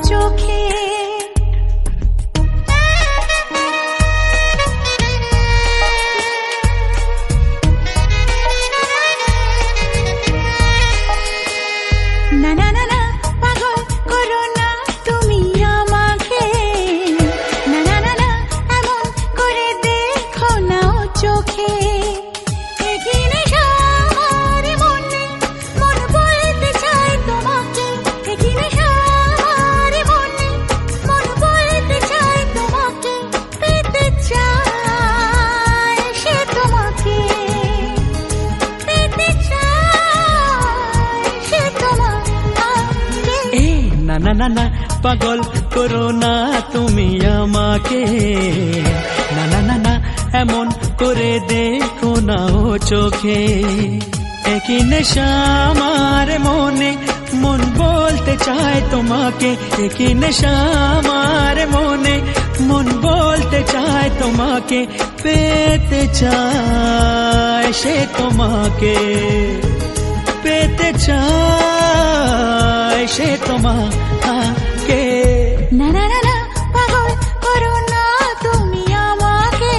চোখে। না না না না পাগল করো না তুমি আমাকে, না না না না এমন করে দেখো না চোখে। এখানে আমার মনে মন বলতে চায় তোমাকে, এখানে আমার মনে মন বলতে চায় তোমাকে, পেতে চায় সে তোমাকে, পেতে চায় সে তোমাকে। এ না না না না পাগল করো না তুমি আমাকে, না না না না এমন করে দেখো না ও চোখে। একই নেশা আমার মনে মন বলতে চায় তোমাকে, একই নেশা আমার মনে মন বলতে চায় তোমাকে, পেতে চায় সে তোমাকে, পেতে চায় সে তোমাকে। না না না না পাগল করো না তুমি আমাকে,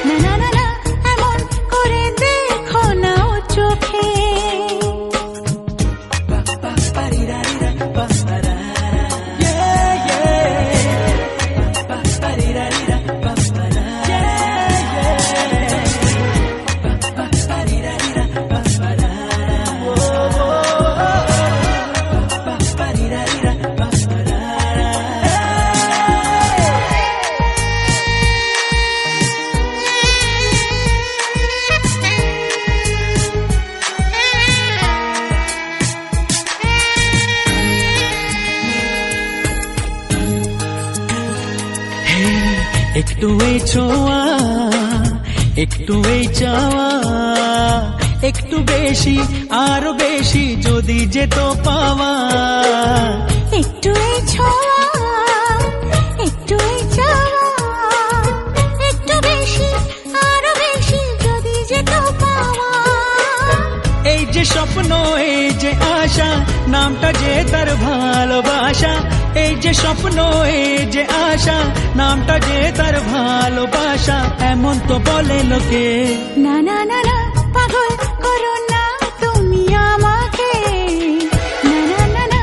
না না না না এমন করে দেখো না চোখে। একটু এই ছোঁয়া, একটু এই চাওয়া, একটু বেশি আরো বেশি যদি যেত পাওয়া। একটু এই ছোঁয়া, একটু এই চাওয়া, একটু বেশি আরো বেশি যদি যেত পাওয়া। এই যে স্বপ্ন, এই যে আশা, নামটা যে তার ভালোবাসা। এই যে স্বপ্ন, এই যে আশা, নামটা যে তার ভালোবাসা। এমন তো বলে লোকে। না না না না পাগল করো না তুমি আমাকে, না না না না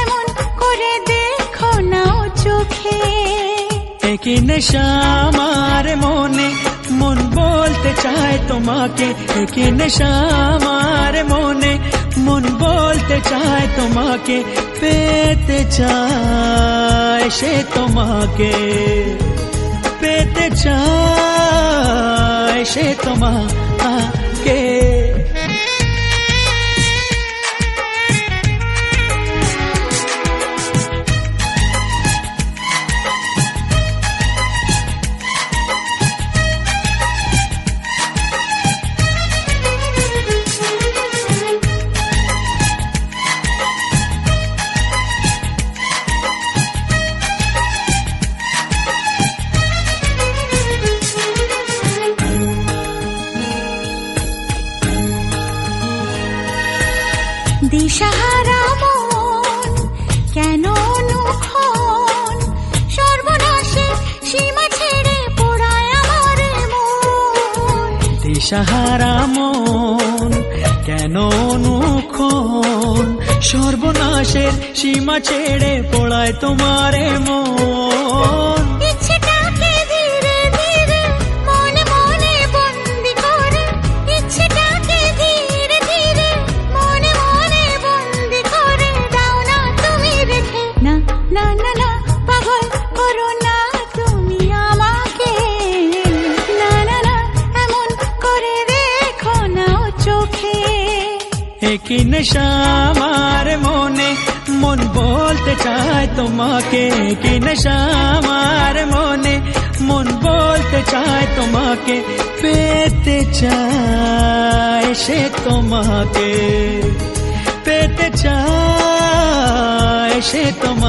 এমন করে দেখো না চোখে। একই নেশা আমার মনে মন বলতে চায় তোমাকে, একই নেশা আমার মনে মন বলতে চায় তোমাকে, পেতে চায় সে তোমাকে, পেতে চায় সে তোমাকে। দিশাহারা মন কেন অনুক্ষণ, সর্বনাশে সীমা ছেড়ে পোড়ায় আমার মন। দিশাহারা মন কেন অনুক্ষণ, সর্বনাশের সীমা ছেড়ে পড়ায় তোমারে মন। ইচ্ছেটাকে ধীরে ধীরে মনে মনে বন্দি করে, ইচ্ছেটাকে ধীরে ধীরে মনে মনে বন্দি করে দাও না তুমি রেখে। না না না না পাগল করো না তুমি আমাকে, না না না এমন করে দেখো না চোখে। একই নেশা আমার মনে মন বলতে চায় তোমাকে, একই নেশা আমার মনে মন বলতে চায় তোমাকে, পেতে চায় সে তোমাকে, পেতে চায় সে তোমাকে।